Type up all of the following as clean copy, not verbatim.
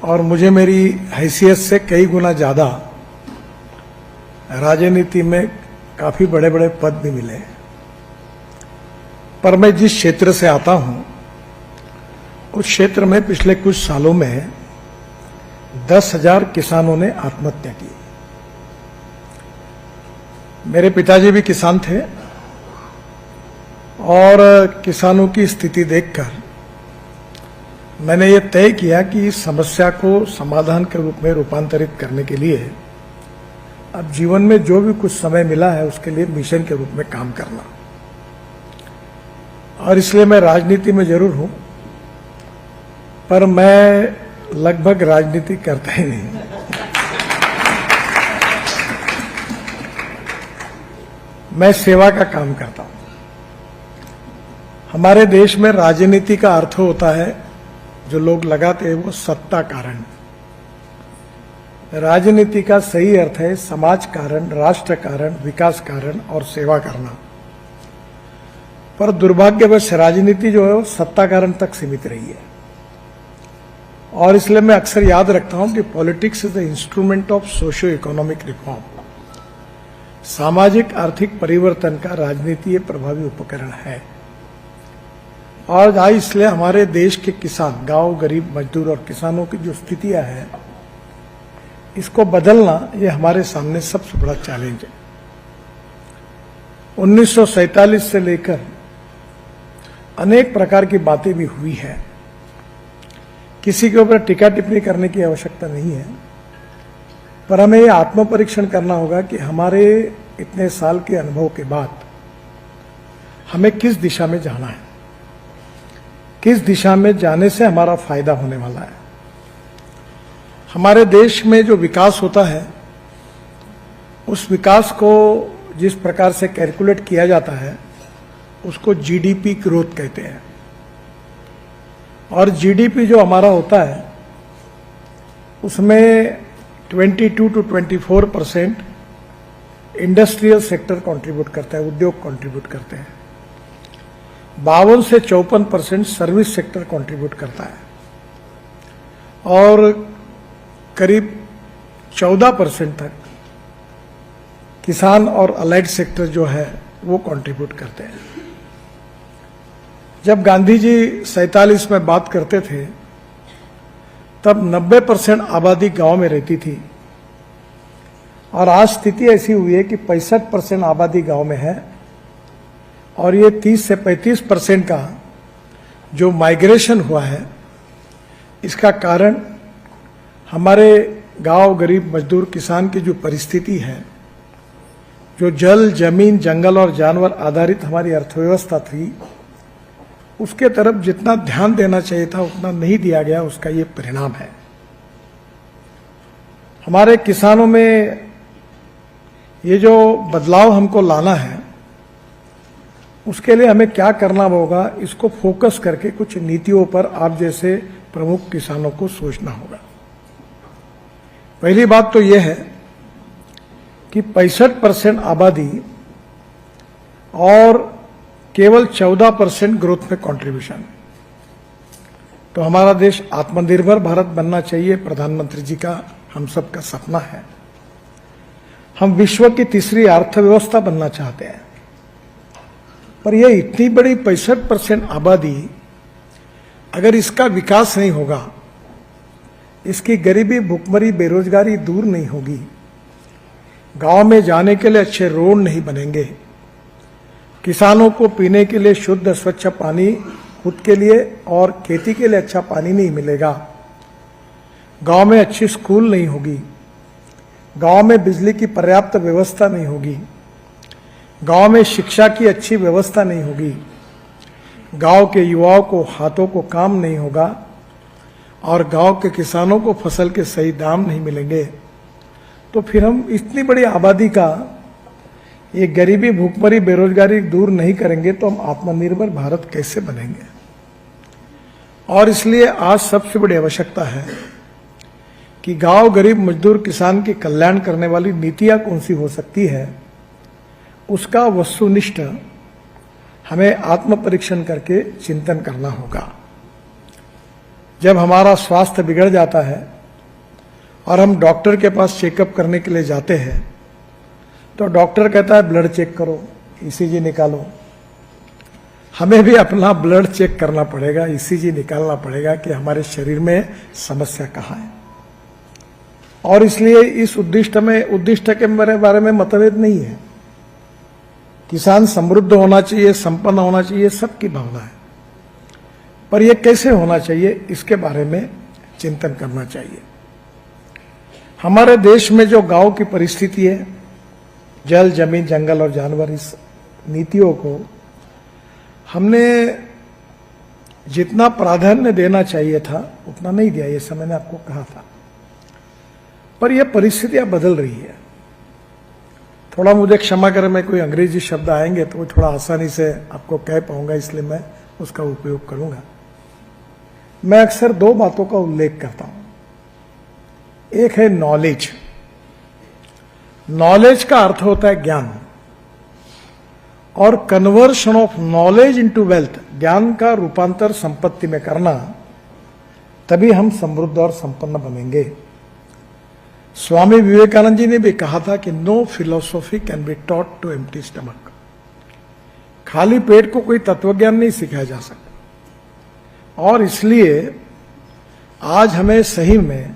और मुझे मेरी हैसियत से कई गुना ज़्यादा राजनीति में काफ़ी बड़े बड़े पद भी मिले हैं। पर मैं जिस क्षेत्र से आता हूं, उस क्षेत्र में पिछले कुछ सालों में 10,000 किसानों ने आत्महत्या की। मेरे पिताजी भी किसान थे और किसानों की स्थिति देखकर मैंने ये तय किया कि इस समस्या को समाधान के रूप में रूपांतरित करने के लिए अब जीवन में जो भी कुछ समय मिला है उसके लिए मिशन के रूप में काम करना। और इसलिए मैं राजनीति में जरूर हूं, पर मैं लगभग राजनीति करता ही नहीं। मैं सेवा का काम करता हूं। हमारे देश में राजनीति का अर्थ होता है, जो लोग लगाते हैं वो सत्ता कारण। राजनीति का सही अर्थ है समाज कारण, राष्ट्र कारण, विकास कारण और सेवा करना। पर दुर्भाग्यवश राजनीति जो है वो सत्ता कारण तक सीमित रही है। और इसलिए मैं अक्सर याद रखता हूं कि politics is the instrument of socio economic reform. सामाजिक आर्थिक परिवर्तन का राजनीति एक प्रभावी उपकरण है। और आज इसलिए हमारे देश के किसान, गांव, गरीब, मजदूर और किसानों की जो स्थितियां हैं, इसको बदलना ये हमारे सामने सबसे बड़ा चैलेंज है। 1947 से लेकर अनेक प्रकार की बातें भी हुई है। किसी के ऊपर टीका टिप्पणी करने की आवश्यकता नहीं है, पर हमें यह आत्मपरीक्षण करना होगा कि हमारे इतने साल के अनुभव के बाद हमें किस दिशा में जाना है, किस दिशा में जाने से हमारा फायदा होने वाला है। हमारे देश में जो विकास होता है, उस विकास को जिस प्रकार से कैलकुलेट किया जाता है उसको जीडीपी ग्रोथ कहते हैं। और जीडीपी जो हमारा होता है उसमें 22 to 24% इंडस्ट्रियल सेक्टर कंट्रीब्यूट करता है, उद्योग कंट्रीब्यूट करते हैं। 52 से 54% सर्विस सेक्टर कंट्रीब्यूट करता है और करीब 14% तक किसान और अलाइड सेक्टर जो है वो कंट्रीब्यूट करते हैं। जब गांधी जी 47 में बात करते थे तब 90% आबादी गांव में रहती थी और आज स्थिति ऐसी हुई है कि 65% आबादी गांव में है और ये 30 से 35% का जो माइग्रेशन हुआ है, इसका कारण हमारे गांव, गरीब, मजदूर, किसान की जो परिस्थिति है, जो जल, जमीन, जंगल और जानवर आधारित हमारी अर्थव्यवस्था थी, उसके तरफ जितना ध्यान देना चाहिए था उतना नहीं दिया गया, उसका ये परिणाम है। हमारे किसानों में ये जो बदलाव हमको लाना है, उसके लिए हमें क्या करना होगा, इसको फोकस करके कुछ नीतियों पर आप जैसे प्रमुख किसानों को सोचना होगा। पहली बात तो यह है कि 65% आबादी और केवल 14% ग्रोथ में कंट्रीब्यूशन। तो हमारा देश आत्मनिर्भर भारत बनना चाहिए, प्रधानमंत्री जी का हम सब का सपना है। हम विश्व की तीसरी अर्थव्यवस्था बनना चाहते हैं, पर यह इतनी बड़ी 65% आबादी, अगर इसका विकास नहीं होगा, इसकी गरीबी, भुखमरी, बेरोजगारी दूर नहीं होगी, गांव में जाने के लिए अच्छे रोड नहीं बनेंगे, किसानों को पीने के लिए शुद्ध स्वच्छ पानी खुद के लिए और खेती के लिए अच्छा पानी नहीं मिलेगा, गांव में अच्छी स्कूल नहीं होगी, गांव में बिजली की पर्याप्त व्यवस्था नहीं होगी, गांव में शिक्षा की अच्छी व्यवस्था नहीं होगी, गांव के युवाओं को हाथों को काम नहीं होगा और गांव के किसानों को फसल के सही दाम नहीं मिलेंगे, तो फिर हम इतनी बड़ी आबादी का ये गरीबी, भूखमरी, बेरोजगारी दूर नहीं करेंगे तो हम आत्मनिर्भर भारत कैसे बनेंगे। और इसलिए आज सबसे बड़ी आवश्यकता है कि गांव, गरीब, मजदूर, किसान के कल्याण करने वाली नीतियां कौन सी हो सकती है, उसका वस्तुनिष्ठ हमें आत्म परीक्षण करके चिंतन करना होगा। जब हमारा स्वास्थ्य बिगड़ जाता है और हम डॉक्टर के पास चेकअप करने के लिए जाते हैं तो डॉक्टर कहता है ब्लड चेक करो, ईसीजी निकालो। हमें भी अपना ब्लड चेक करना पड़ेगा, ईसीजी निकालना पड़ेगा कि हमारे शरीर में समस्या कहाँ है। और इसलिए इस उद्दिष्ट के मेरे बारे में मतभेद नहीं है। किसान समृद्ध होना चाहिए, संपन्न होना चाहिए, सबकी भावना है, पर यह कैसे होना चाहिए इसके बारे में चिंतन करना चाहिए। हमारे देश में जो गांव की परिस्थिति है, जल, जमीन, जंगल और जानवर, इस नीतियों को हमने जितना प्राधान्य देना चाहिए था उतना नहीं दिया, ये समय मैंने आपको कहा था। पर यह परिस्थितियां बदल रही है। थोड़ा मुझे क्षमा करें, मैं कोई अंग्रेजी शब्द आएंगे तो थोड़ा आसानी से आपको कह पाऊंगा, इसलिए मैं उसका उपयोग करूंगा। मैं अक्सर दो बातों का उल्लेख करता हूं। एक है नॉलेज। नॉलेज का अर्थ होता है ज्ञान, और conversion of knowledge into wealth, ज्ञान का रूपांतर संपत्ति में करना, तभी हम समृद्ध और संपन्न बनेंगे। स्वामी विवेकानंद जी ने भी कहा था कि no philosophy can be taught to empty stomach. खाली पेट को कोई तत्वज्ञान नहीं सिखाया जा सकता। और इसलिए आज हमें सही में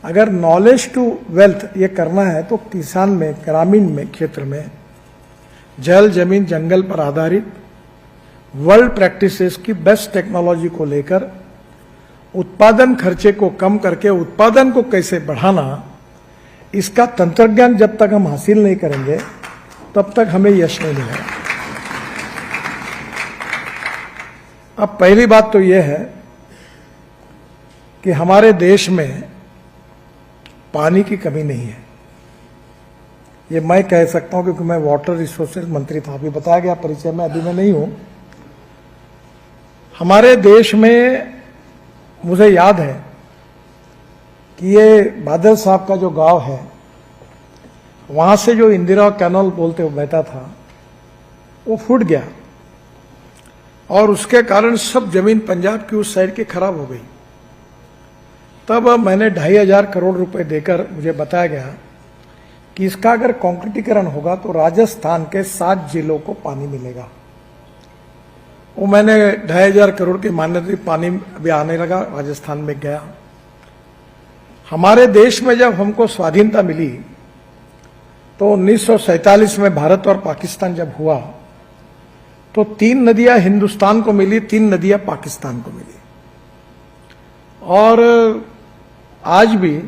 अगर नॉलेज टू वेल्थ ये करना है तो किसान में, ग्रामीण में, क्षेत्र में जल, जमीन, जंगल पर आधारित वर्ल्ड प्रैक्टिसेस की बेस्ट टेक्नोलॉजी को लेकर उत्पादन खर्चे को कम करके उत्पादन को कैसे बढ़ाना, इसका तंत्रज्ञान जब तक हम हासिल नहीं करेंगे तब तक हमें यश नहीं मिलेगा। अब पहली बात तो यह है कि हमारे देश में पानी की कमी नहीं है। ये मैं कह सकता हूं क्योंकि मैं वाटर रिसोर्सेज मंत्री था, अभी बताया गया परिचय में, अभी मैं नहीं हूं। हमारे देश में मुझे याद है कि ये बादल साहब का जो गांव है, वहां से जो इंदिरा कैनाल बोलते हुए बहता था वो फूट गया, और उसके कारण सब जमीन पंजाब की उस साइड की खराब हो गई। तब मैंने 2,500 करोड़ रुपए देकर मुझे बताया गया कि इसका अगर कंक्रीटीकरण होगा तो राजस्थान के 7 जिलों को पानी मिलेगा। वो मैंने 2,500 करोड़ की मान्यता, पानी अभी आने लगा, राजस्थान में गया। हमारे देश में जब हमको स्वाधीनता मिली तो 1947 में भारत और पाकिस्तान जब हुआ तो 3 नदियां हिंदुस्तान को मिली, 3 नदियां पाकिस्तान को मिली। और आज भी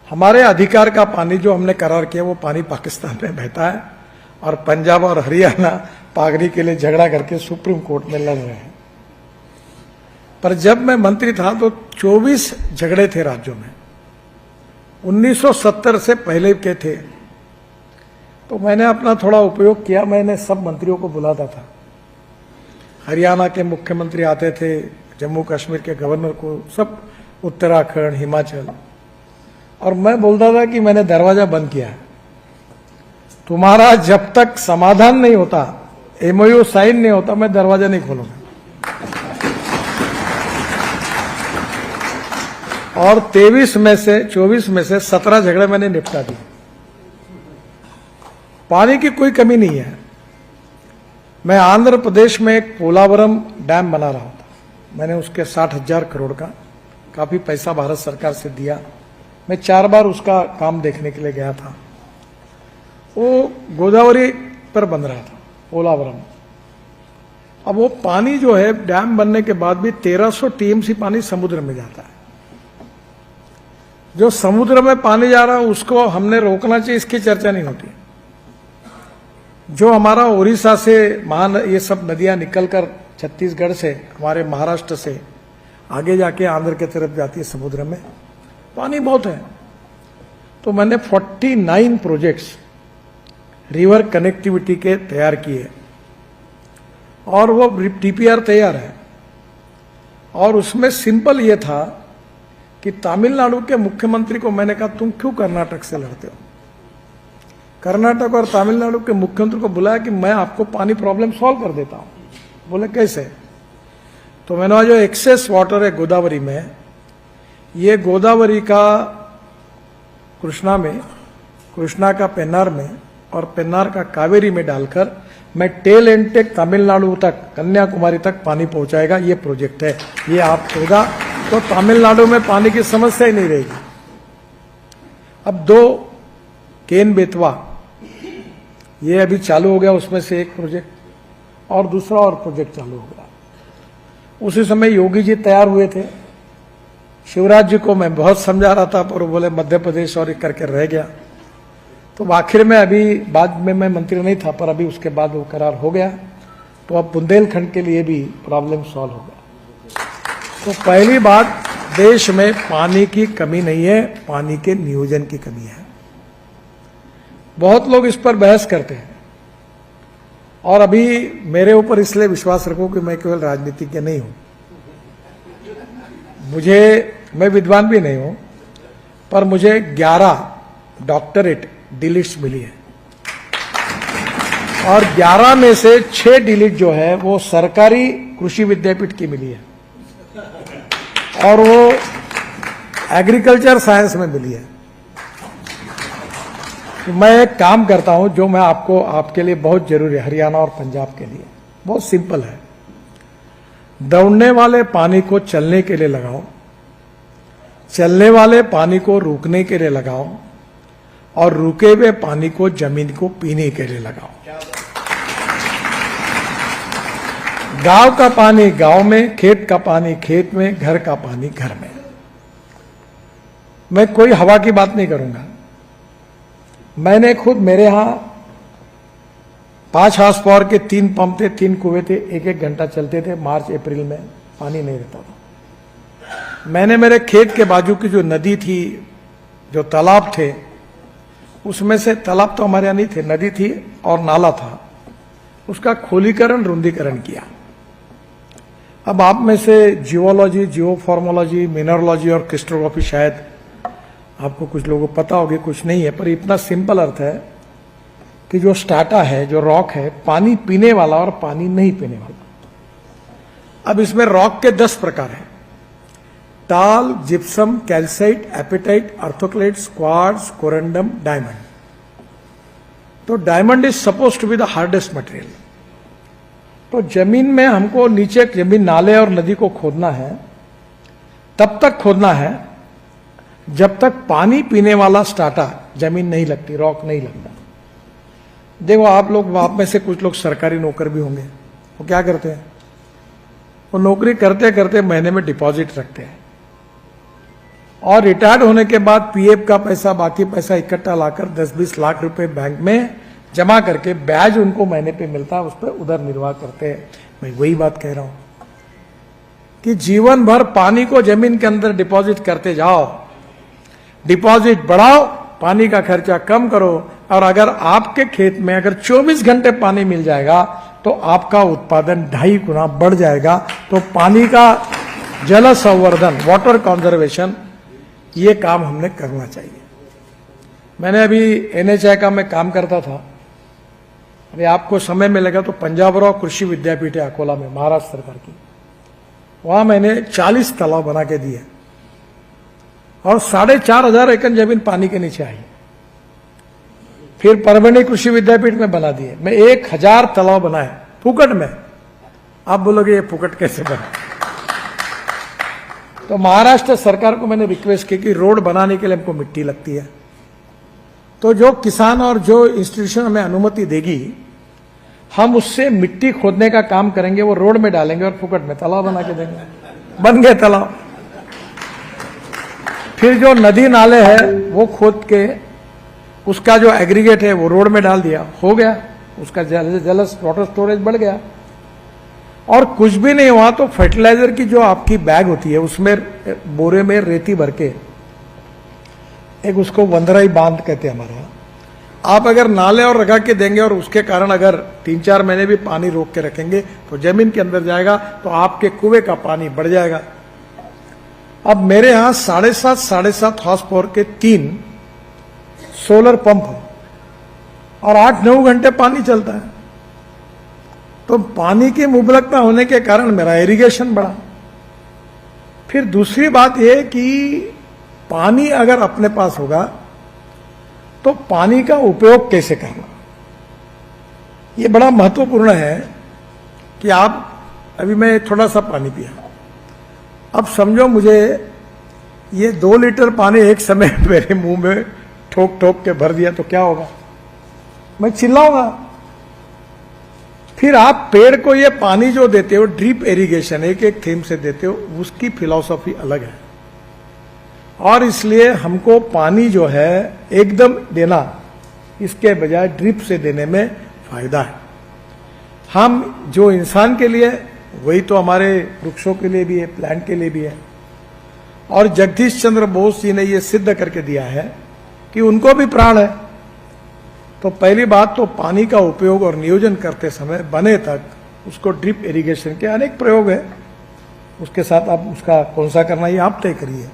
हमारे अधिकार का पानी जो हमने करार किया वो पानी पाकिस्तान में बहता है, और पंजाब और हरियाणा पागड़ी के लिए झगड़ा करके सुप्रीम कोर्ट में लड़ रहे हैं। पर जब मैं मंत्री था तो 24 झगड़े थे राज्यों में, 1970 से पहले के थे। तो मैंने अपना थोड़ा उपयोग किया, मैंने सब मंत्रियों को बुलाता था। हरियाणा के मुख्यमंत्री आते थे, जम्मू कश्मीर के गवर्नर को, सब उत्तराखंड, हिमाचल, और मैं बोलता था कि मैंने दरवाजा बंद किया है, तुम्हारा जब तक समाधान नहीं होता, एमओयू साइन नहीं होता, मैं दरवाजा नहीं खोलूंगा। और 24 में से 17 झगड़े मैंने निपटा दिए। पानी की कोई कमी नहीं है। मैं आंध्र प्रदेश में एक पोलावरम डैम बना रहा था, मैंने उसके 60,000 करोड़ का काफी पैसा भारत सरकार से दिया। मैं 4 बार उसका काम देखने के लिए गया था। वो गोदावरी पर बन रहा था, पोलावरम। अब वो पानी जो है डैम बनने के बाद भी 1300 टीएमसी पानी समुद्र में जाता है। जो समुद्र में पानी जा रहा है उसको हमने रोकना चाहिए, इसकी चर्चा नहीं होती। जो हमारा उड़ीसा से ये सब नदियां निकलकर छत्तीसगढ़ से, हमारे महाराष्ट्र से आगे जाके आंध्र की तरफ जाती है, समुद्र में पानी बहुत है। तो मैंने 49 प्रोजेक्ट्स रिवर कनेक्टिविटी के तैयार किए, और वो टीपीआर तैयार है। और उसमें सिंपल ये था कि तमिलनाडु के मुख्यमंत्री को मैंने कहा, तुम क्यों कर्नाटक से लड़ते हो? कर्नाटक और तमिलनाडु के मुख्यमंत्री को बुलाया कि मैं आपको पानी प्रॉब्लम सॉल्व कर देता हूं। बोले कैसे? तो तो मैंने जो एक्सेस वाटर है गोदावरी में, ये गोदावरी का कृष्णा में, कृष्णा का पेन्नार में और पेन्नार का कावेरी में डालकर मैं टेल एंड टेक तमिलनाडु तक, कन्याकुमारी तक पानी पहुंचाएगा। ये प्रोजेक्ट है, ये आप होगा तो तमिलनाडु में पानी की समस्या ही नहीं रहेगी। अब 2 केन बेतवा ये अभी चालू हो गया, उसमें से एक प्रोजेक्ट और दूसरा और प्रोजेक्ट चालू हो गया। उसी समय योगी जी तैयार हुए थे, शिवराज जी को मैं बहुत समझा रहा था पर वो बोले मध्य प्रदेश और करके रह गया। तो आखिर में अभी बाद में मैं मंत्री नहीं था पर अभी उसके बाद वो करार हो गया, तो अब बुंदेलखंड के लिए भी प्रॉब्लम सॉल्व होगा। तो पहली बात, देश में पानी की कमी नहीं है, पानी के नियोजन की कमी है। बहुत लोग इस पर बहस करते हैं और अभी मेरे ऊपर इसलिए विश्वास रखो कि मैं केवल राजनीतिज्ञ नहीं हूं, मैं विद्वान भी नहीं हूं, पर मुझे 11 डॉक्टरेट डिलीट्स मिली है और 11 में से 6 डिलीट जो है वो सरकारी कृषि विद्यापीठ की मिली है और वो एग्रीकल्चर साइंस में मिली है। तो मैं एक काम करता हूं जो मैं आपके लिए बहुत जरूरी है, हरियाणा और पंजाब के लिए बहुत सिंपल है। दौड़ने वाले पानी को चलने के लिए लगाओ, चलने वाले पानी को रुकने के लिए लगाओ और रुके हुए पानी को जमीन को पीने के लिए लगाओ। गांव का पानी गांव में, खेत का पानी खेत में, घर का पानी घर में। मैं कोई हवा की बात नहीं करूंगा। मैंने खुद, मेरे यहां 5 हाउस पावर के 3 पंप थे, 3 कुएं थे, 1-1 घंटा चलते थे। मार्च अप्रैल में पानी नहीं रहता था। मैंने मेरे खेत के बाजू की जो नदी थी, जो तालाब थे, उसमें से, तालाब तो हमारे यहां नहीं थे, नदी थी और नाला था, उसका खोलीकरण, रुंदीकरण किया। अब आप में से जियोलॉजी, जियोफॉर्मोलॉजी, मिनरोलॉजी और क्रिस्टोग्राफी शायद आपको कुछ लोगों को पता होगी, कुछ नहीं है, पर इतना सिंपल अर्थ है कि जो स्टाटा है, जो रॉक है, पानी पीने वाला और पानी नहीं पीने वाला। अब इसमें रॉक के 10 प्रकार हैं: talc, gypsum, calcite, apatite, orthoclase, quartz, corundum, diamond. तो diamond is suppose to be the hardest material. तो जमीन में हमको नीचे, जमीन, नाले और नदी को खोदना है, तब तक खोदना है जब तक पानी पीने वाला स्टाटा जमीन नहीं लगती, रॉक नहीं लगता। देखो आप में से कुछ लोग सरकारी नौकर भी होंगे, वो क्या करते हैं, वो नौकरी करते करते महीने में डिपॉजिट रखते हैं और रिटायर्ड होने के बाद पीएफ का पैसा, बाकी पैसा इकट्ठा लाकर 10-20 लाख रुपए बैंक में जमा करके ब्याज उनको महीने पे मिलता है, उस पर उधर निर्वाह करते हैं। मैं वही बात कह रहा हूं कि जीवन भर पानी को जमीन के अंदर डिपॉजिट करते जाओ, डिपॉजिट बढ़ाओ, पानी का खर्चा कम करो, और अगर आपके खेत में अगर 24 घंटे पानी मिल जाएगा तो आपका उत्पादन 2.5 गुना बढ़ जाएगा। तो पानी का जल संवर्धन, वाटर कंजर्वेशन, ये काम हमने करना चाहिए। मैंने अभी एनएचआई का मैं काम करता था, अभी आपको समय मिलेगा तो पंजाबराव कृषि विद्यापीठ है अकोला में, महाराष्ट्र सरकार की, वहां मैंने 40 तालाब बना के दिए और 4,500 एकड़ जमीन पानी के नीचे आई। फिर परभणी कृषि विद्यापीठ में बना दिए, मैं 1000 तालाब बनाए फुकट में। आप बोलोगे ये फुकट कैसे बना? तो महाराष्ट्र सरकार को मैंने रिक्वेस्ट की कि रोड बनाने के लिए हमको मिट्टी लगती है, तो जो किसान और जो इंस्टीट्यूशन हमें अनुमति देगी, हम उससे मिट्टी खोदने का काम करेंगे, वो रोड में डालेंगे और फुकट में तालाब बना के देंगे। बन गए तालाब। फिर जो नदी नाले है वो खोद के उसका जो एग्रीगेट है वो रोड में डाल दिया, हो गया, उसका जल वाटर स्टोरेज बढ़ गया। और कुछ भी नहीं हुआ तो फर्टिलाइजर की जो आपकी बैग होती है उसमें बोरे में रेती भर के, एक उसको वंदराई बांध कहते हैं हमारे यहाँ, आप अगर नाले और रखा के देंगे और उसके कारण अगर 3-4 महीने भी पानी रोक के रखेंगे तो जमीन के अंदर जाएगा, तो आपके कुएं का पानी बढ़ जाएगा। अब मेरे यहां 7.5 हॉर्स पावर के 3 सोलर पंप और 8-9 घंटे पानी चलता है। तो पानी की मुबलक न होने के कारण मेरा इरिगेशन बढ़ा। फिर दूसरी बात यह कि पानी अगर अपने पास होगा तो पानी का उपयोग कैसे करना, ये बड़ा महत्वपूर्ण है। कि आप, अभी मैं थोड़ा सा पानी पिया, अब समझो मुझे ये 2 लीटर पानी एक समय मेरे मुंह में ठोक ठोक के भर दिया तो क्या होगा, मैं चिल्लाऊंगा। फिर आप पेड़ को ये पानी जो देते हो, ड्रिप इरिगेशन एक एक थीम से देते हो, उसकी फिलॉसफी अलग है। और इसलिए हमको पानी जो है एकदम देना, इसके बजाय ड्रिप से देने में फायदा है। हम जो इंसान के लिए, वही तो हमारे वृक्षों के लिए भी है, प्लांट के लिए भी है। और जगदीश चंद्र बोस जी ने यह सिद्ध करके दिया है कि उनको भी प्राण है। तो पहली बात तो पानी का उपयोग और नियोजन करते समय बने तक उसको ड्रिप इरिगेशन के अनेक प्रयोग है, उसके साथ आप उसका कौन सा करना ये आप तय करिए।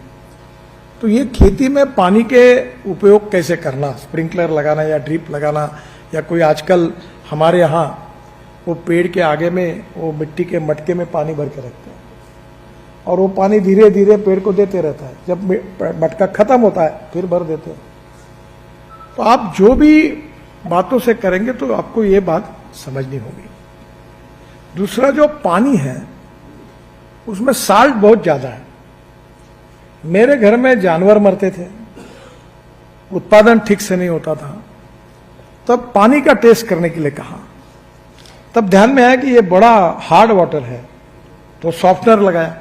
तो ये खेती में पानी के उपयोग कैसे करना, स्प्रिंकलर लगाना या ड्रिप लगाना, या कोई आजकल हमारे यहाँ वो पेड़ के आगे में वो मिट्टी के मटके में पानी भर के रखते हैं और वो पानी धीरे धीरे पेड़ को देते रहता है, जब मटका खत्म होता है फिर भर देते हैं। तो आप जो भी बातों से करेंगे तो आपको ये बात समझनी होगी। दूसरा, जो पानी है उसमें साल्ट बहुत ज्यादा है। मेरे घर में जानवर मरते थे, उत्पादन ठीक से नहीं होता था, तब पानी का टेस्ट करने के लिए कहा। तब ध्यान में आया कि ये बड़ा हार्ड वाटर है, तो सॉफ्टनर लगाया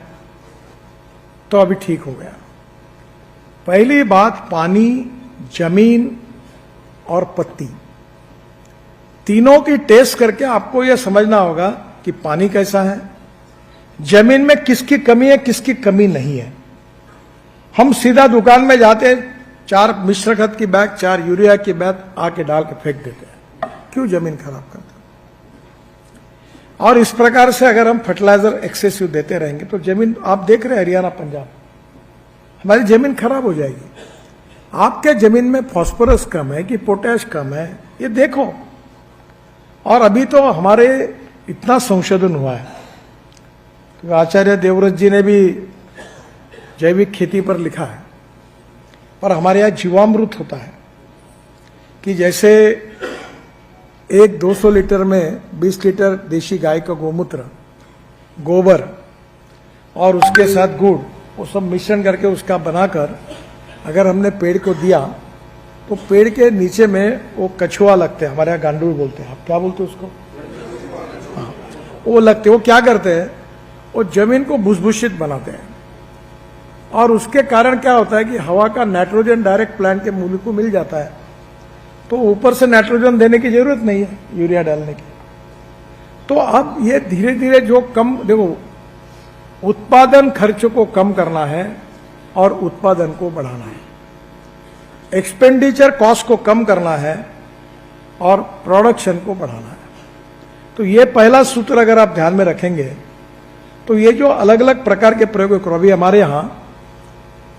तो अभी ठीक हो गया। पहली बात, पानी, जमीन और पत्ती, तीनों की टेस्ट करके आपको यह समझना होगा कि पानी कैसा है, जमीन में किसकी कमी है, किसकी कमी नहीं है। हम सीधा दुकान में जाते, 4 मिश्र खाद की बैग, 4 यूरिया की बैग आके डाल के फेंक देते हैं। क्यों जमीन खराब करते हैं? और इस प्रकार से अगर हम फर्टिलाइजर एक्सेसिव देते रहेंगे तो जमीन, आप देख रहे हैं हरियाणा, पंजाब, हमारी जमीन खराब हो जाएगी। आपके जमीन में फास्फोरस कम है कि पोटैश कम है, ये देखो। और अभी तो हमारे इतना संशोधन हुआ है, तो आचार्य देवव्रत जी ने भी जैविक खेती पर लिखा है, पर हमारे यहाँ जीवामृत होता है कि जैसे एक 200 लीटर में 20 लीटर देशी गाय का गोमूत्र, गोबर और उसके साथ गुड़, वो सब मिश्रण करके उसका बनाकर अगर हमने पेड़ को दिया तो पेड़ के नीचे में वो कछुआ लगते हैं, हमारे यहाँ गांडूर बोलते हैं, आप क्या बोलते हैं उसको? हाँ, वो लगते, वो क्या करते हैं, वो जमीन को भुसभुसित बनाते हैं। और उसके कारण क्या होता है कि हवा का नाइट्रोजन डायरेक्ट प्लांट के मूल को मिल जाता है, तो ऊपर से नाइट्रोजन देने की जरूरत नहीं है, यूरिया डालने की। तो अब ये धीरे धीरे जो कम, देखो, उत्पादन खर्च को कम करना है और उत्पादन को बढ़ाना है, एक्सपेंडिचर कॉस्ट को कम करना है और प्रोडक्शन को बढ़ाना है। तो ये पहला सूत्र अगर आप ध्यान में रखेंगे तो ये जो अलग अलग प्रकार के प्रयोग करो। अभी हमारे यहाँ,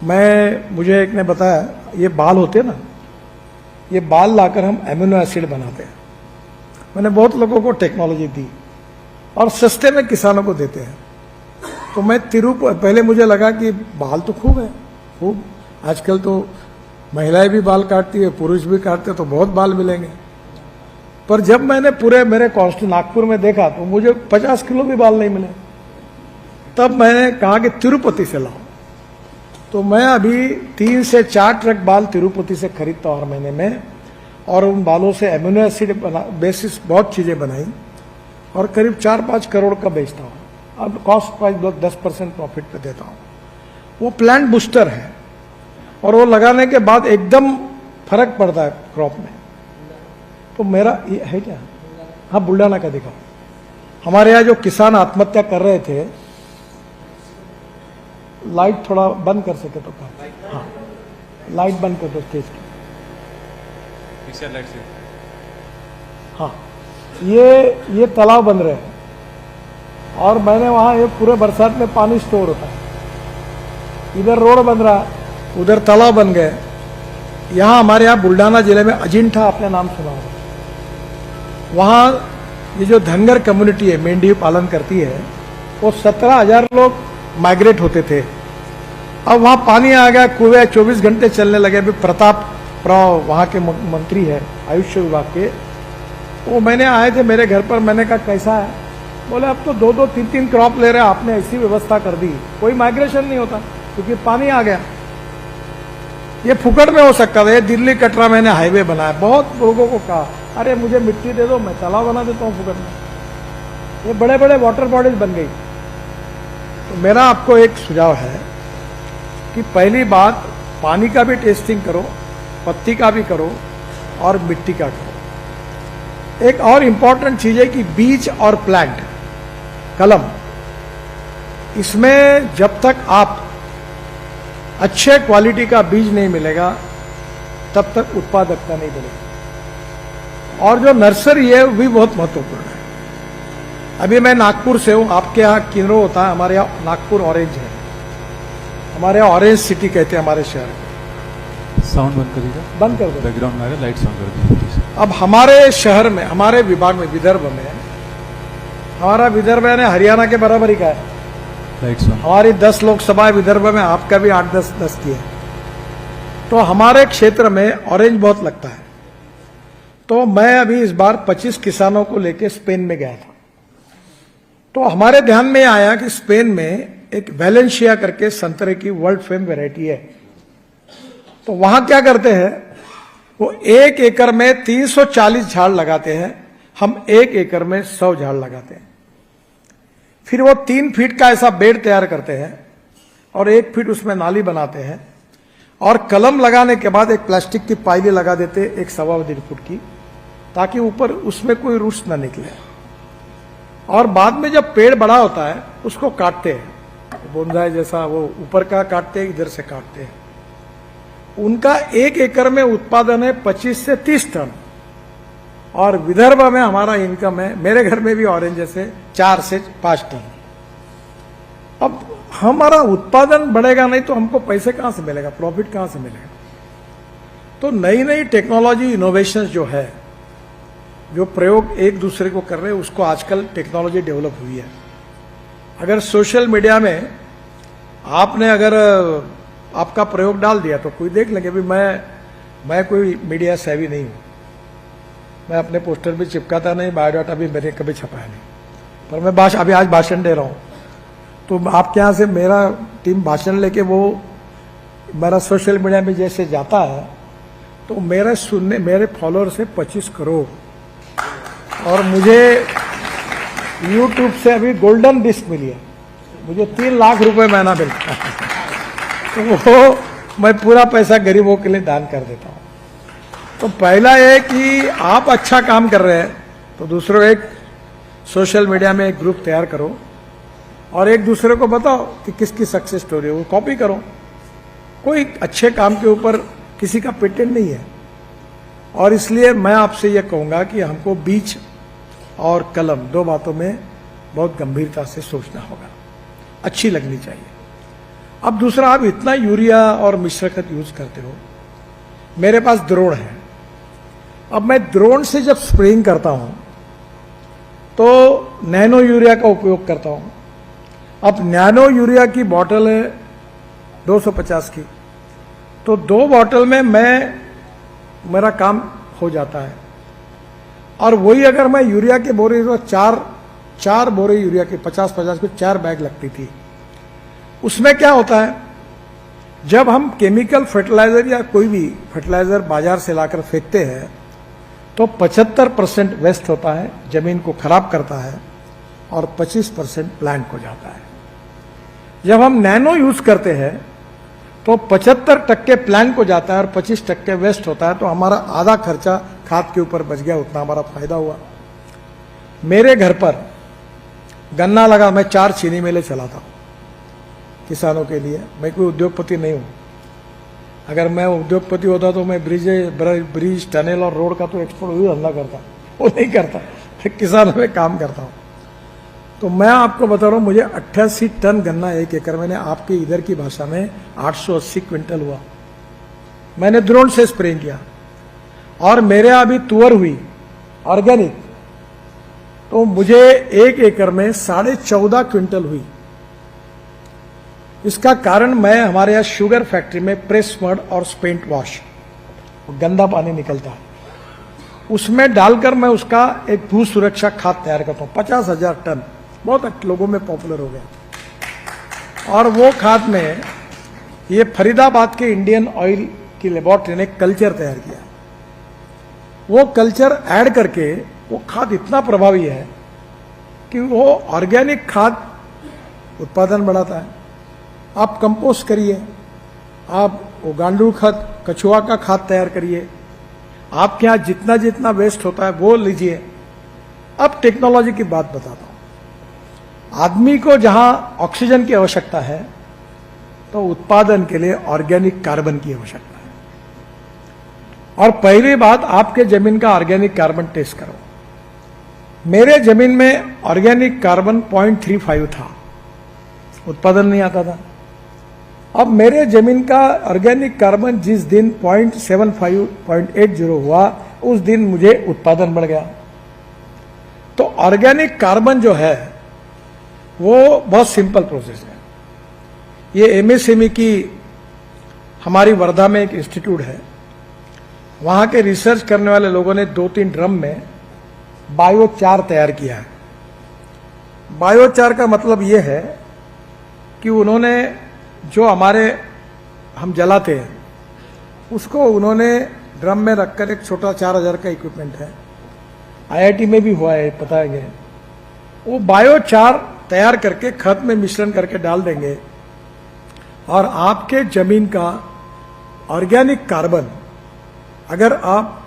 मुझे एक ने बताया, ये बाल होते हैं ना, ये बाल लाकर हम एमिनो एसिड बनाते हैं। मैंने बहुत लोगों को टेक्नोलॉजी दी और सस्ते में किसानों को देते हैं। तो मैं पहले मुझे लगा कि बाल तो खूब है, खूब, आजकल तो महिलाएं भी बाल काटती है, पुरुष भी काटते हैं, तो बहुत बाल मिलेंगे। पर जब मैंने पूरे मेरे नागपुर में देखा तो मुझे 50 किलो भी बाल नहीं मिले। तब मैंने कहा कि तिरुपति से लाओ। तो मैं अभी 3 से 4 ट्रक बाल तिरुपति से खरीदता हूँ हर महीने में, और उन बालों से एमिनो एसिड बेसिस बहुत चीजें बनाई और करीब 4-5 करोड़ का बेचता हूँ। अब कॉस्ट प्राइस 10% प्रॉफिट पे देता हूँ। वो प्लांट बूस्टर है और वो लगाने के बाद एकदम फर्क पड़ता है क्रॉप में। तो मेरा ये है क्या, हाँ, बुल्ढाना का दिखाओ। हमारे यहाँ जो किसान आत्महत्या कर रहे थे, लाइट थोड़ा बंद कर सके तो कर, हाँ, लाइट बंद कर दो स्टेज की, हाँ। ये तालाब बन रहे हैं और मैंने वहां, ये पूरे बरसात में पानी स्टोर होता है। इधर रोड बन रहा, उधर तालाब बन गए। यहाँ हमारे यहाँ बुल्ढाना जिले में अजिंठा, आपने नाम सुना होगा, वहां ये जो धनगर कम्युनिटी है, मेंढी पालन करती है, वो 17,000 लोग माइग्रेट होते थे। अब वहां पानी आ गया, कुएं 24 घंटे चलने लगे। अभी प्रताप राव वहां के मंत्री है आयुष विभाग के, वो मैंने आए थे मेरे घर पर, मैंने कहा कैसा है? बोले अब तो 2-2, 3-3 क्रॉप ले रहे हैं, आपने ऐसी व्यवस्था कर दी, कोई माइग्रेशन नहीं होता क्योंकि पानी आ गया। ये फुकट में हो सकता था। ये दिल्ली कटरा मैंने हाईवे बनाया, बहुत लोगों को कहा अरे मुझे मिट्टी दे दो, मैं तालाब बना देता हूँ फुकट में। ये बड़े बड़े वाटर बॉडीज बन गई। तो मेरा आपको एक सुझाव है कि पहली बात, पानी का भी टेस्टिंग करो, पत्ती का भी करो और मिट्टी का करो। एक और इंपॉर्टेंट चीज है कि बीज और प्लांट, कलम, इसमें जब तक आप अच्छे क्वालिटी का बीज नहीं मिलेगा तब तक उत्पादकता नहीं बढ़ेगी। और जो नर्सरी है वो भी बहुत महत्वपूर्ण है। अभी मैं नागपुर से हूं, आपके यहाँ किन्नौ होता है, हमारे यहाँ नागपुर ऑरेंज है, हमारे यहाँ ऑरेंज सिटी कहते हैं हमारे शहर को। साउंड बंद कर दीजिए, बंद कर दो, बैकग्राउंड में आ रहा है, लाइट साउंड कर दीजिए। अब हमारे शहर में, हमारे विभाग में, विदर्भ में, हमारा विदर्भ यानी हरियाणा के बराबर ही का है। लाइट साउंड, हमारी 10 लोकसभा है विदर्भ में, आपका भी 8-10 की है। तो हमारे क्षेत्र में ऑरेंज बहुत लगता है। तो मैं अभी इस बार 25 किसानों को लेकर स्पेन में गया था। तो हमारे ध्यान में आया कि स्पेन में एक वैलेंशिया करके संतरे की वर्ल्ड फेम वैरायटी है। तो वहां क्या करते हैं, वो 1 एकड़ में 340 झाड़ लगाते हैं, हम 1 एकड़ में 100 झाड़ लगाते हैं। फिर वो 3 फीट का ऐसा बेड तैयार करते हैं और 1 फीट उसमें नाली बनाते हैं और कलम लगाने के बाद एक प्लास्टिक की पाइली लगा देते, 1-1.25 फुट की, ताकि ऊपर उसमें कोई रूट्स ना निकले। और बाद में जब पेड़ बड़ा होता है उसको काटते हैं, बोनसाई जैसा, वो ऊपर का काटते हैं, इधर से काटते हैं। उनका 1 एकड़ में उत्पादन है 25 से 30 टन। और विदर्भ में हमारा इनकम है, मेरे घर में भी ऑरेंज जैसे 4 से 5 टन। अब हमारा उत्पादन बढ़ेगा नहीं तो हमको पैसे कहां से मिलेगा, प्रॉफिट कहां से मिलेगा? तो नई नई टेक्नोलॉजी, इनोवेशन जो है, जो प्रयोग एक दूसरे को कर रहे हैं, उसको आजकल टेक्नोलॉजी डेवलप हुई है। अगर सोशल मीडिया में आपने अगर आपका प्रयोग डाल दिया तो कोई देख लेंगे। भी मैं कोई मीडिया सेवी नहीं हूं, मैं अपने पोस्टर भी चिपकाता नहीं, बायोडाटा भी मैंने कभी छपाया नहीं, पर मैं अभी आज भाषण दे रहा हूं। तो आपके यहाँ से मेरा टीम भाषण लेके वो मेरा सोशल मीडिया में जैसे जाता है तो मेरे फॉलोअर से 25 करोड़, और मुझे YouTube से अभी गोल्डन डिस्क मिली है, मुझे 3 लाख रुपए महीना मिलता है। तो वो मैं पूरा पैसा गरीबों के लिए दान कर देता हूँ। तो पहला है कि आप अच्छा काम कर रहे हैं तो दूसरों, एक सोशल मीडिया में एक ग्रुप तैयार करो और एक दूसरे को बताओ कि किसकी सक्सेस स्टोरी है, वो कॉपी करो। कोई अच्छे काम के ऊपर किसी का पेटेंट नहीं है। और इसलिए मैं आपसे यह कहूंगा कि हमको बीज और कलम, 2 बातों में बहुत गंभीरता से सोचना होगा, अच्छी लगनी चाहिए। अब दूसरा, आप इतना यूरिया और मिश्र खाद यूज करते हो, मेरे पास ड्रोन है। अब मैं ड्रोन से जब स्प्रेइंग करता हूं तो नैनो यूरिया का उपयोग करता हूं। अब नैनो यूरिया की बोतल है 250 की, तो 2 बोतल में मेरा काम हो जाता है। और वही अगर मैं यूरिया के बोरे, तो 4 बोरे यूरिया के 50-50 को 4 बैग लगती थी। उसमें क्या होता है, जब हम केमिकल फर्टिलाइजर या कोई भी फर्टिलाइजर बाजार से लाकर फेंकते हैं तो 75% वेस्ट होता है, जमीन को खराब करता है, और 25% प्लांट को जाता है। जब हम नैनो यूज करते हैं तो 75% प्लांट को जाता है और 25% वेस्ट होता है। तो हमारा आधा खर्चा खाद के ऊपर बच गया, उतना हमारा फायदा हुआ। मेरे घर पर गन्ना लगा, मैं 4 चीनी मिलें चलाता हूं किसानों के लिए। मैं कोई उद्योगपति नहीं हूं। अगर मैं उद्योगपति होता तो मैं ब्रिज, टनल और रोड का तो एक्सपोर्ट वही धंधा करता, वो नहीं करता, किसानों में काम करता हूं। तो मैं आपको बता रहा हूं, मुझे 88 टन गन्ना 1 एकड़ में, आपके इधर की भाषा में 880 क्विंटल हुआ। मैंने ड्रोन से स्प्रेइंग किया। और मेरे यहाँ अभी तुअर हुई ऑर्गेनिक, तो मुझे 1 एकड़ में 14.5 क्विंटल हुई। इसका कारण मैं हमारे यहाँ शुगर फैक्ट्री में प्रेस मड और स्पेंट वॉश, गंदा पानी निकलता है, उसमें डालकर मैं उसका एक भू सुरक्षा खाद तैयार करता हूँ। 50,000 टन, बहुत लोगों में पॉपुलर हो गया। और वो खाद में ये फरीदाबाद के इंडियन ऑयल की लेबोरेटरी ने कल्चर तैयार किया। वो कल्चर ऐड करके वो खाद इतना प्रभावी है कि वो ऑर्गेनिक खाद उत्पादन बढ़ाता है। आप कंपोस्ट करिए, आप वो गांडूल खाद, कछुआ का खाद तैयार करिए, आपके यहाँ जितना जितना वेस्ट होता है वो लीजिए। अब टेक्नोलॉजी की बात बताता हूं। आदमी को जहां ऑक्सीजन की आवश्यकता है तो उत्पादन के लिए ऑर्गेनिक कार्बन की आवश्यकता है। और पहली बात, आपके जमीन का ऑर्गेनिक कार्बन टेस्ट करो। मेरे जमीन में ऑर्गेनिक कार्बन 0.35 था, उत्पादन नहीं आता था। अब मेरे जमीन का ऑर्गेनिक कार्बन जिस दिन 0.75 0.80 हुआ, उस दिन मुझे उत्पादन बढ़ गया। तो ऑर्गेनिक कार्बन जो है वो बहुत सिंपल प्रोसेस है। ये एमएसएमई की हमारी वर्धा में एक इंस्टीट्यूट है, वहां के रिसर्च करने वाले लोगों ने 2-3 ड्रम में बायोचार तैयार किया है। बायोचार का मतलब ये है कि उन्होंने जो हम जलाते हैं उसको उन्होंने ड्रम में रखकर, एक छोटा 4,000 का इक्विपमेंट है, आईआईटी में भी हुआ है, पता है। वो बायोचार तैयार करके खत में मिश्रण करके डाल देंगे और आपके जमीन का ऑर्गेनिक कार्बन अगर आप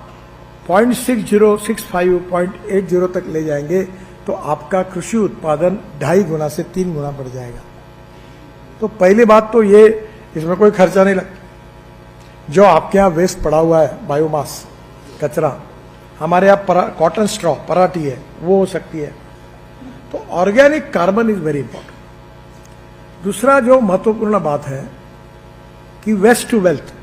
0.6065 0.80 तक ले जाएंगे तो आपका कृषि उत्पादन 2.5 गुना से 3 गुना बढ़ जाएगा। तो पहली बात तो ये, इसमें कोई खर्चा नहीं लगता। जो आपके यहाँ वेस्ट पड़ा हुआ है, बायोमास कचरा, हमारे यहाँ कॉटन स्ट्रॉ पराठी है, वो हो सकती है। तो organic carbon is very important. दूसरा जो महत्वपूर्ण बात है कि वेस्ट टू वेल्थ,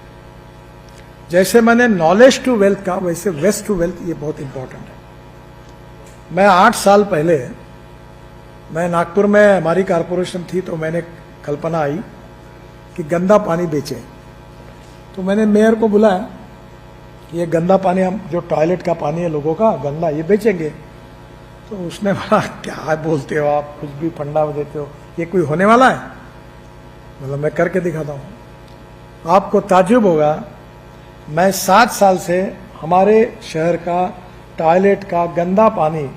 जैसे मैंने नॉलेज टू वेल्थ कहा, वैसे वेस्ट टू वेल्थ ये बहुत इंपॉर्टेंट है। मैं 8 साल पहले, मैं नागपुर में, हमारी कारपोरेशन थी, तो मैंने कल्पना आई कि गंदा पानी बेचे। तो मैंने मेयर को बुलाया, ये गंदा पानी, हम जो टॉयलेट का पानी है लोगों का गंदा, ये बेचेंगे। तो उसने बोला, क्या बोलते हो आप, कुछ भी फंडा देते हो, ये कोई होने वाला है? मतलब मैं करके दिखाता हूं। आपको ताज्जुब होगा, मैं 7 साल से हमारे शहर का टॉयलेट का गंदा पानी,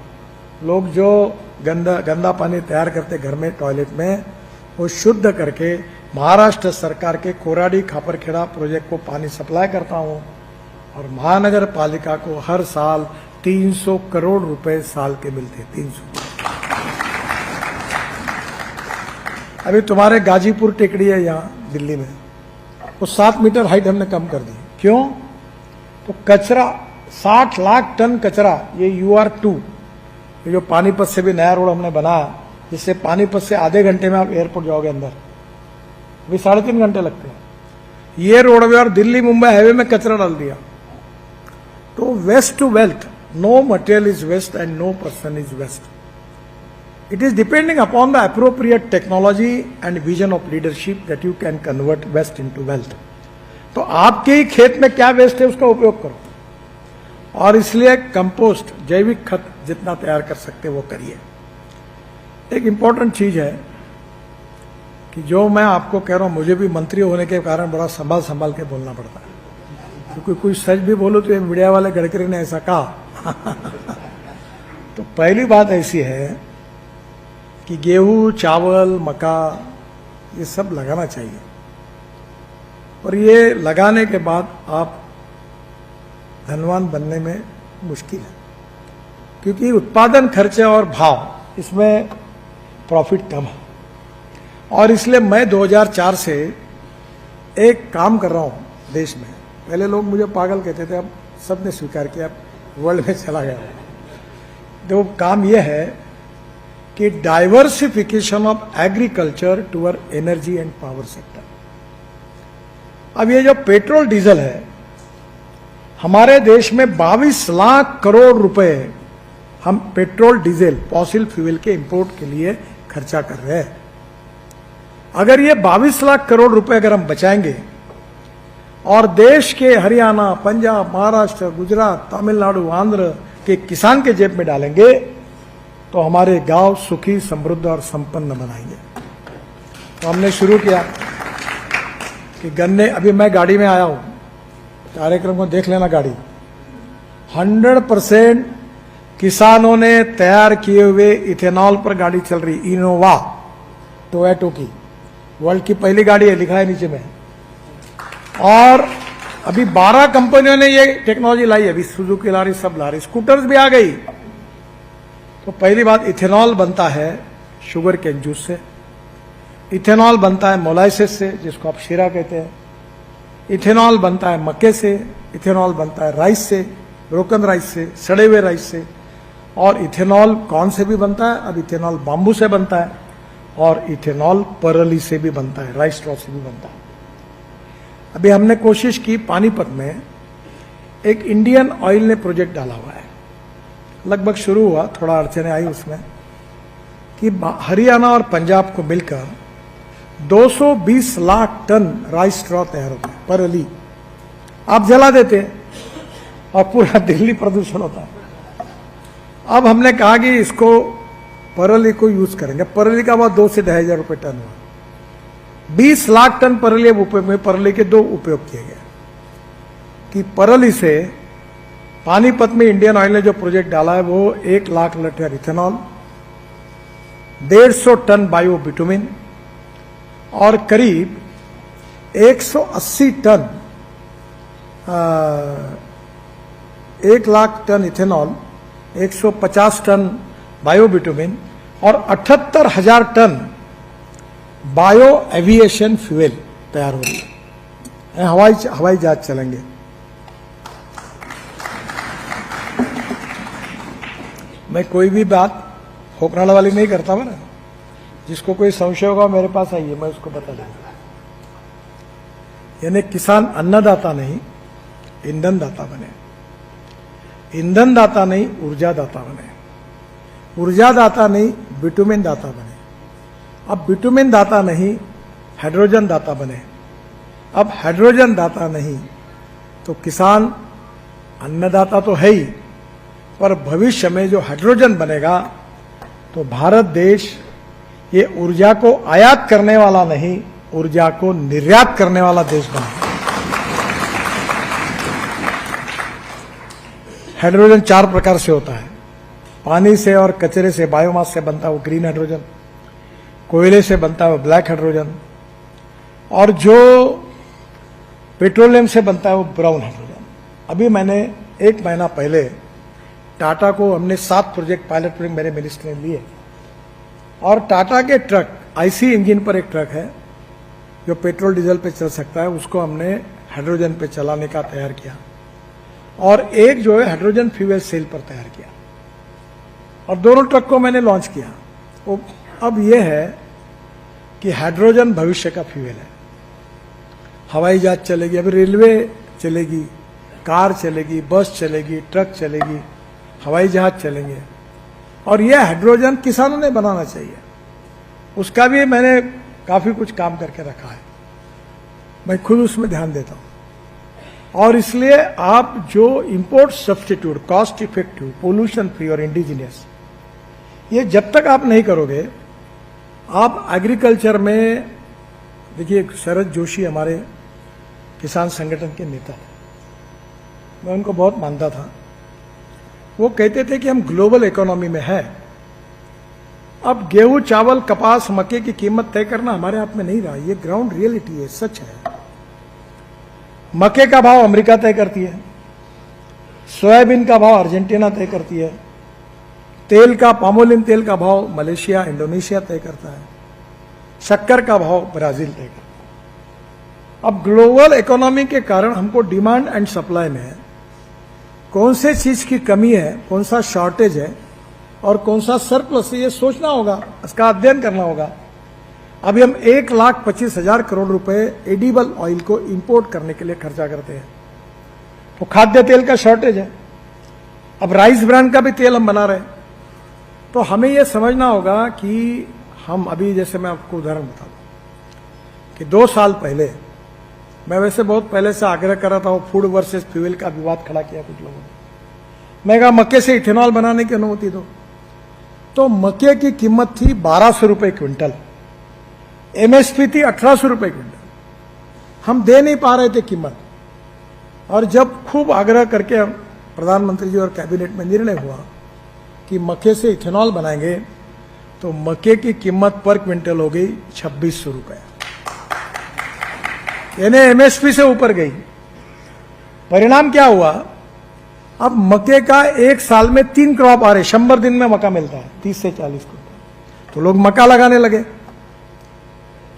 लोग जो गंदा पानी तैयार करते घर में टॉयलेट में, वो शुद्ध करके महाराष्ट्र सरकार के कोराडी खापरखेड़ा प्रोजेक्ट को पानी सप्लाई करता हूं। और महानगर पालिका को हर साल 300 करोड़ रुपए साल के मिलते, 300। अभी तुम्हारे गाजीपुर टेकड़ी है यहाँ दिल्ली में, वो 7 मीटर हाइट हमने कम कर दी। क्यों? तो कचरा, 60 लाख टन कचरा, ये UR2, ये जो पानीपत से भी नया रोड हमने बनाया, जिससे पानीपत से आधे घंटे में आप एयरपोर्ट जाओगे अंदर, अभी 3.5 घंटे लगते हैं। ये रोडवे और दिल्ली मुंबई हाईवे में कचरा डाल दिया। तो waste to wealth, no material is waste and no person is waste. It is depending upon the appropriate technology and vision of leadership that you can convert waste into wealth. तो आपके ही खेत में क्या वेस्ट है उसका उपयोग करो। और इसलिए कंपोस्ट, जैविक खत जितना तैयार कर सकते वो करिए। एक इंपॉर्टेंट चीज है कि जो मैं आपको कह रहा हूं, मुझे भी मंत्री होने के कारण बड़ा संभाल संभाल के बोलना पड़ता है, क्योंकि कोई सच भी बोलो तो ये मीडिया वाले गडकरी ने ऐसा कहा। तो पहली बात ऐसी है कि गेहूं, चावल, मक्का, ये सब लगाना चाहिए। और ये लगाने के बाद आप धनवान बनने में मुश्किल है, क्योंकि उत्पादन खर्चे और भाव, इसमें प्रॉफिट कम है। और इसलिए मैं 2004 से एक काम कर रहा हूं देश में। पहले लोग मुझे पागल कहते थे, अब सबने स्वीकार किया, वर्ल्ड में चला गया। तो काम यह है कि diversification of agriculture toward energy and power sector. अब ये जो पेट्रोल डीजल है, हमारे देश में 22 लाख करोड़ रुपए हम पेट्रोल डीजल फॉसिल फ्यूल के इंपोर्ट के लिए खर्चा कर रहे हैं। अगर ये 22 लाख करोड़ रुपए अगर हम बचाएंगे और देश के हरियाणा, पंजाब, महाराष्ट्र, गुजरात, तमिलनाडु, आंध्र के किसान के जेब में डालेंगे तो हमारे गांव सुखी, समृद्ध और संपन्न बनाएंगे। तो हमने शुरू किया कि गन्ने, अभी मैं गाड़ी में आया हूं, कार्यक्रम को देख लेना गाड़ी, 100% किसानों ने तैयार किए हुए इथेनॉल पर गाड़ी चल रही, इनोवा टोयोटा की, वर्ल्ड की पहली गाड़ी है, लिखा है नीचे में। और अभी 12 कंपनियों ने ये टेक्नोलॉजी लाई है, अभी सुजुकी ला रही, सब ला रही, स्कूटर्स भी आ गई। तो पहली बात, इथेनॉल बनता है शुगर केन जूस से, इथेनॉल बनता है मोलाइसिस से जिसको आप शीरा कहते हैं, इथेनॉल बनता है मक्के से, इथेनॉल बनता है राइस से, ब्रोकन राइस से, सड़े हुए राइस से, और इथेनॉल कॉर्न से भी बनता है, अब इथेनॉल बाम्बू से बनता है, और इथेनॉल परली से भी बनता है, राइस स्ट्रॉ से भी बनता है। अभी हमने कोशिश की, पानीपत में एक इंडियन ऑयल ने प्रोजेक्ट डाला हुआ है, लगभग शुरू हुआ, थोड़ा अड़चने आई उसमें, कि हरियाणा और पंजाब को मिलकर 220 लाख टन राइस स्ट्रॉ तैयार होता है, परली आप जला देते हैं और पूरा दिल्ली प्रदूषण होता है। अब हमने कहा कि इसको परली को यूज करेंगे। परली का भाव 2 से 2,500 रुपये टन हुआ, 20 लाख टन परली अब उपयोग में, परली के 2 उपयोग किए गए कि परली से पानीपत में इंडियन ऑयल ने जो प्रोजेक्ट डाला है वो 1 lakh litre ethanol, 150 ton bio bitumen और करीब 180 ton 1 lakh ton ethanol, 150 ton bio bitumen और 78,000 टन बायो एविएशन फ्यूल तैयार हो रही है। हवाई जहाज चलेंगे। मैं कोई भी बात होकराने वाली नहीं करता मैं ना, जिसको कोई संशय होगा मेरे पास आइए, मैं उसको बता दूंगा। यानी किसान अन्नदाता नहीं, ईंधन दाता बने, ईंधन दाता नहीं, ऊर्जा दाता बने, ऊर्जा दाता नहीं, बिटुमिन दाता बने, अब बिटुमिन दाता नहीं, हाइड्रोजन दाता बने, अब हाइड्रोजन दाता नहीं तो किसान अन्नदाता तो है ही, पर भविष्य में जो हाइड्रोजन बनेगा तो भारत देश ये ऊर्जा को आयात करने वाला नहीं, ऊर्जा को निर्यात करने वाला देश बनेगा। हाइड्रोजन 4 प्रकार से होता है, पानी से और कचरे से, बायोमास से बनता है वो ग्रीन हाइड्रोजन, कोयले से बनता है वो ब्लैक हाइड्रोजन, और जो पेट्रोलियम से बनता है वो ब्राउन हाइड्रोजन। अभी मैंने 1 महीना पहले टाटा को हमने 7 प्रोजेक्ट, पायलट प्रोजेक्ट मेरे मिनिस्टर ने लिए, और टाटा के ट्रक, आईसी इंजन पर एक ट्रक है जो पेट्रोल डीजल पे चल सकता है, उसको हमने हाइड्रोजन पे चलाने का तैयार किया, और एक जो है हाइड्रोजन फ्यूल सेल पर तैयार किया, और दोनों ट्रक को मैंने लॉन्च किया। तो अब यह है कि हाइड्रोजन भविष्य का फ्यूल है। हवाई जहाज चलेगी, अभी रेलवे चलेगी, कार चलेगी, बस चलेगी, ट्रक चलेगी, हवाई जहाज चलेंगे, और यह हाइड्रोजन किसानों ने बनाना चाहिए। उसका भी मैंने काफी कुछ काम करके रखा है, मैं खुद उसमें ध्यान देता हूं। और इसलिए आप जो import substitute, cost effective, pollution free और इंडिजिनियस, ये जब तक आप नहीं करोगे, आप एग्रीकल्चर में देखिए, शरद जोशी हमारे किसान संगठन के नेता थे, मैं उनको बहुत मानता था। वो कहते थे कि हम ग्लोबल इकोनॉमी में हैं, अब गेहूं, चावल, कपास, मक्के की कीमत तय करना हमारे हाथ में नहीं रहा, ये ग्राउंड रियलिटी है, सच है। मक्के का भाव अमेरिका तय करती है, सोयाबीन का भाव अर्जेंटीना तय करती है, तेल का, पामोलिन तेल का भाव मलेशिया, इंडोनेशिया तय करता है, शक्कर का भाव ब्राजील तय करता है। अब ग्लोबल इकोनॉमी के कारण हमको डिमांड एंड सप्लाई में कौन से चीज की कमी है, कौन सा शॉर्टेज है और कौन सा सरप्लस है, ये सोचना होगा, इसका अध्ययन करना होगा। अभी हम 1,25,000 करोड़ रुपए एडिबल ऑयल को इंपोर्ट करने के लिए खर्चा करते हैं, तो खाद्य तेल का शॉर्टेज है। अब राइस ब्रांड का भी तेल हम बना रहे हैं, तो हमें यह समझना होगा कि हम अभी, जैसे मैं आपको उदाहरण बता दूं कि 2 साल पहले, मैं वैसे बहुत पहले से आग्रह कर रहा था, वो फूड वर्सेस फ्यूल का विवाद खड़ा किया कुछ लोगों ने। मैं कहा मक्के से इथेनॉल बनाने की अनुमति दो। तो मक्के की कीमत थी 1200 रुपए क्विंटल, एमएसपी थी 1800 रुपए क्विंटल। हम दे नहीं पा रहे थे कीमत, और जब खूब आग्रह करके प्रधानमंत्री जी और कैबिनेट में निर्णय हुआ कि मक्के से इथेनॉल बनाएंगे, तो मक्के की कीमत पर क्विंटल हो गई 2600 रुपए, यानी एमएसपी से ऊपर गई। परिणाम क्या हुआ? अब मक्के का एक साल में 3 क्रॉप आ रहे, 100 दिन में मक्का मिलता है 30 से 40 क्विंटल, तो लोग मक्का लगाने लगे।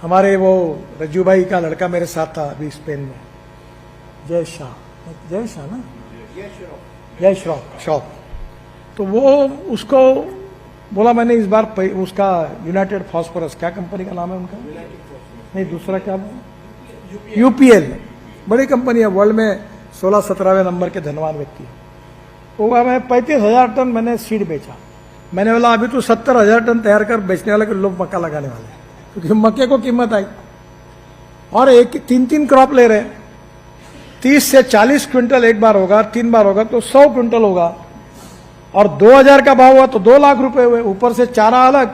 हमारे वो रज्जू भाई का लड़का मेरे साथ था अभी स्पेन में, जय शाह ना, जय श्रॉफ। तो वो उसको बोला मैंने इस बार उसका यूनाइटेड फॉस्फोरस, क्या कंपनी का नाम है उनका, नहीं दूसरा क्या, यूपीएल, बड़ी कंपनी है, वर्ल्ड में 16-17वें नंबर के धनवान व्यक्ति है। वो मैं 35,000 टन मैंने सीड बेचा। मैंने बोला अभी तो 70,000 टन तैयार कर बेचने वाले के लोग मक्का लगाने वाले हैं, क्योंकि मक्के को कीमत आई। और 3 क्रॉप ले रहे हैं, 30 से 40 क्विंटल एक बार होगा, 3 बार होगा तो 100 क्विंटल होगा, और 2000 का भाव हुआ तो 2 लाख रुपए हुए। ऊपर से चारा अलग,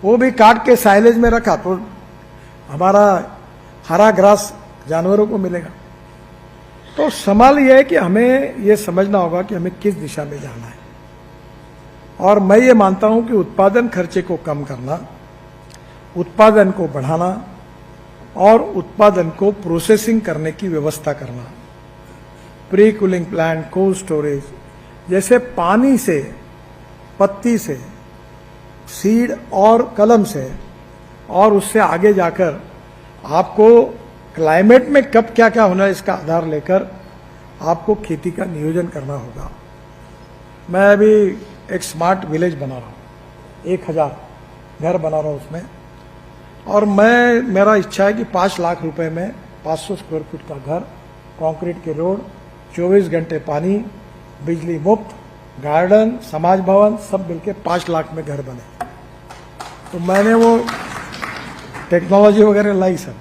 वो भी काट के साइलेज में रखा, तो हमारा हरा ग्रास जानवरों को मिलेगा। तो सवाल यह है कि हमें यह समझना होगा कि हमें किस दिशा में जाना है। और मैं ये मानता हूं कि उत्पादन खर्चे को कम करना, उत्पादन को बढ़ाना और उत्पादन को प्रोसेसिंग करने की व्यवस्था करना, pre cooling plant, cold storage, जैसे पानी से, पत्ती से, सीड और कलम से, और उससे आगे जाकर आपको क्लाइमेट में कब क्या क्या होना है इसका आधार लेकर आपको खेती का नियोजन करना होगा। मैं अभी एक स्मार्ट विलेज बना रहा हूँ, 1000 घर बना रहा हूँ उसमें, और मेरा इच्छा है कि 5 लाख रुपए में 500 स्क्वायर फीट का घर, कंक्रीट के रोड, 24 घंटे पानी, बिजली मुफ्त, गार्डन, समाज भवन, सब मिलके 5 लाख में घर बने। तो मैंने वो टेक्नोलॉजी वगैरह लाई सब।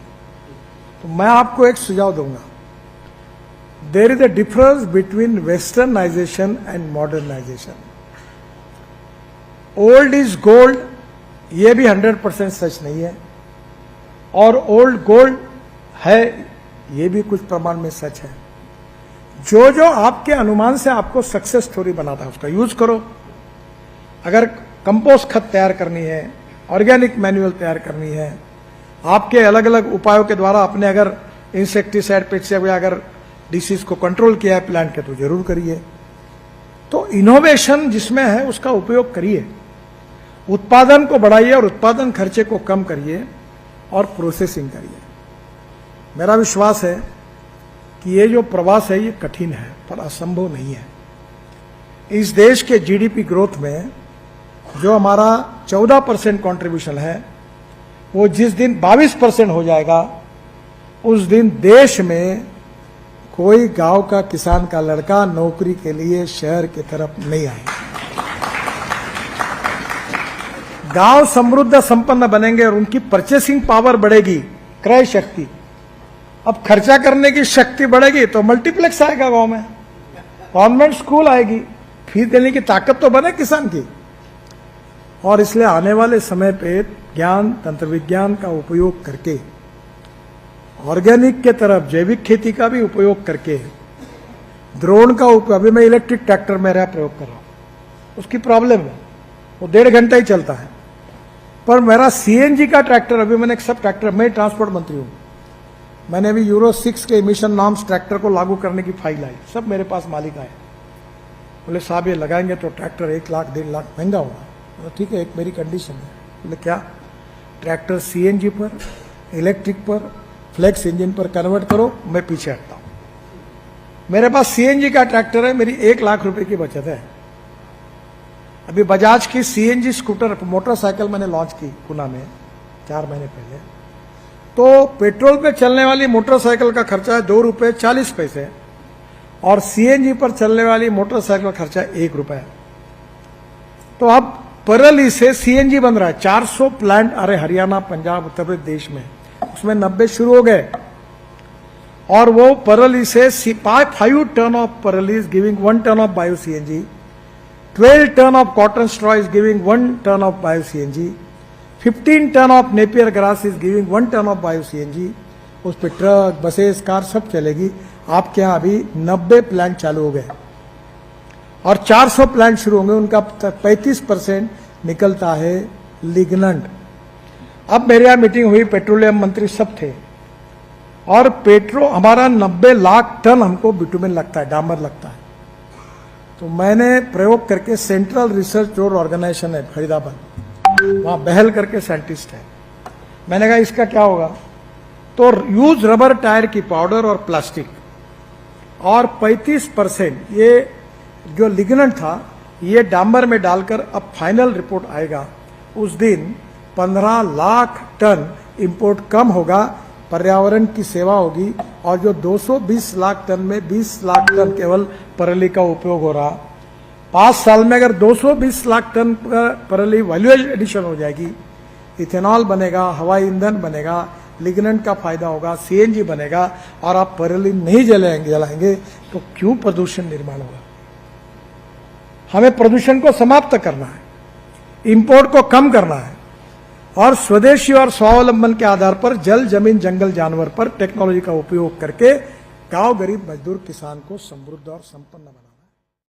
तो मैं आपको एक सुझाव दूंगा, there is a difference between westernisation and modernisation. Old is gold, ये भी 100% सच नहीं है, और ओल्ड गोल्ड है, ये भी कुछ प्रमाण में सच है। जो जो आपके अनुमान से आपको सक्सेस स्टोरी बनाता है उसका यूज करो। अगर कंपोस्ट खत तैयार करनी है, ऑर्गेनिक मैन्युअल तैयार करनी है, आपके अलग अलग उपायों के द्वारा अपने अगर इंसेक्टिसाइड, पेस्टिसाइड या अगर डिसीज को कंट्रोल किया है प्लांट के, तो जरूर करिए। तो इनोवेशन जिसमें है उसका उपयोग करिए, उत्पादन को बढ़ाइए और उत्पादन खर्चे को कम करिए और प्रोसेसिंग करिए। मेरा विश्वास है कि ये जो प्रवास है ये कठिन है पर असंभव नहीं है। इस देश के जीडीपी ग्रोथ में जो हमारा 14% कंट्रीब्यूशन है, वो जिस दिन 22% हो जाएगा, उस दिन देश में कोई गांव का किसान का लड़का नौकरी के लिए शहर की तरफ नहीं आएगा। गांव समृद्ध संपन्न बनेंगे और उनकी परचेसिंग पावर बढ़ेगी, क्रय शक्ति। अब खर्चा करने की शक्ति बढ़ेगी तो मल्टीप्लेक्स आएगा गांव में, कॉन्वेंट स्कूल आएगी, फीस देने की ताकत तो बने किसान की। और इसलिए आने वाले समय पे ज्ञान, तंत्र विज्ञान का उपयोग करके, ऑर्गेनिक के तरफ जैविक खेती का भी उपयोग करके, ड्रोन का उपयोग, अभी मैं इलेक्ट्रिक ट्रैक्टर मेरा प्रयोग कर रहा हूं, उसकी प्रॉब्लम है, वो 1.5 घंटा ही चलता है। पर मेरा सीएनजी का ट्रैक्टर, अभी मैंने एक सब ट्रैक्टर, मैं ट्रांसपोर्ट मंत्री हूं, मैंने अभी यूरो 6 के इमिशन नॉर्म्स ट्रैक्टर को लागू करने की फाइल आई, सब मेरे पास मालिक आए, बोले साहब ये लगाएंगे तो ट्रैक्टर 1 लाख 1.5 लाख महंगा होगा। ठीक है, एक मेरी कंडीशन है। बोले क्या? ट्रैक्टर सीएनजी पर, इलेक्ट्रिक पर, फ्लेक्स इंजन पर कन्वर्ट करो, मैं पीछे हटता हूं। मेरे पास सीएनजी का ट्रैक्टर है, मेरी 1 लाख रुपए की बचत है। अभी बजाज की सीएनजी स्कूटर मोटरसाइकिल मैंने लॉन्च की पुणे में 4 महीने पहले। तो पेट्रोल पे चलने वाली मोटरसाइकिल का खर्चा है 2 रुपए 40 पैसे, और सीएनजी पर चलने वाली मोटरसाइकिल का खर्चा 1 रुपया। तो अब परली से सीएनजी बन रहा है। 400 प्लांट अरे हरियाणा, पंजाब, उत्तर प्रदेश देश में, उसमें 90 शुरू हो गए। और वो परली से 5 ton of parali is giving 1 ton of bio CNG, 12 ton of cotton straw is giving 1 ton of bio CNG, 15 ton of napier grass is giving 1 ton of bio CNG. उस पर ट्रक, बसेस, कार सब चलेगी। आपके यहाँ अभी 90 plant चालू हो गए और 400 प्लांट शुरू होंगे। उनका 35% निकलता है लिग्नंट। अब मेरे यहाँ मीटिंग हुई, पेट्रोलियम मंत्री सब थे, और हमारा 90 लाख टन हमको बिटुमेन लगता है, डामर लगता है। तो मैंने प्रयोग करके, सेंट्रल रिसर्च और ऑर्गेनाइजेशन है फरीदाबाद, वहां बहल करके साइंटिस्ट है, मैंने कहा इसका क्या होगा? तो यूज रबर टायर की पाउडर और प्लास्टिक, और 35% ये जो लिग्नंट था ये डामर में डालकर अब फाइनल रिपोर्ट आएगा। उस दिन 15 लाख टन इंपोर्ट कम होगा, पर्यावरण की सेवा होगी। और जो 220 लाख टन में 20 लाख टन केवल परली का उपयोग हो रहा, 5 साल में अगर 220 लाख टन परली वैल्यू एडिशन हो जाएगी, इथेनॉल बनेगा, हवाई ईंधन बनेगा, लिग्नंट का फायदा होगा, सीएनजी बनेगा, और आप परली नहीं जलाएंगे तो क्यों प्रदूषण निर्माण होगा? हमें प्रदूषण को समाप्त करना है, इंपोर्ट को कम करना है, और स्वदेशी और स्वावलंबन के आधार पर जल, जमीन, जंगल, जानवर पर टेक्नोलॉजी का उपयोग करके गांव, गरीब, मजदूर, किसान को समृद्ध और संपन्न बनाना।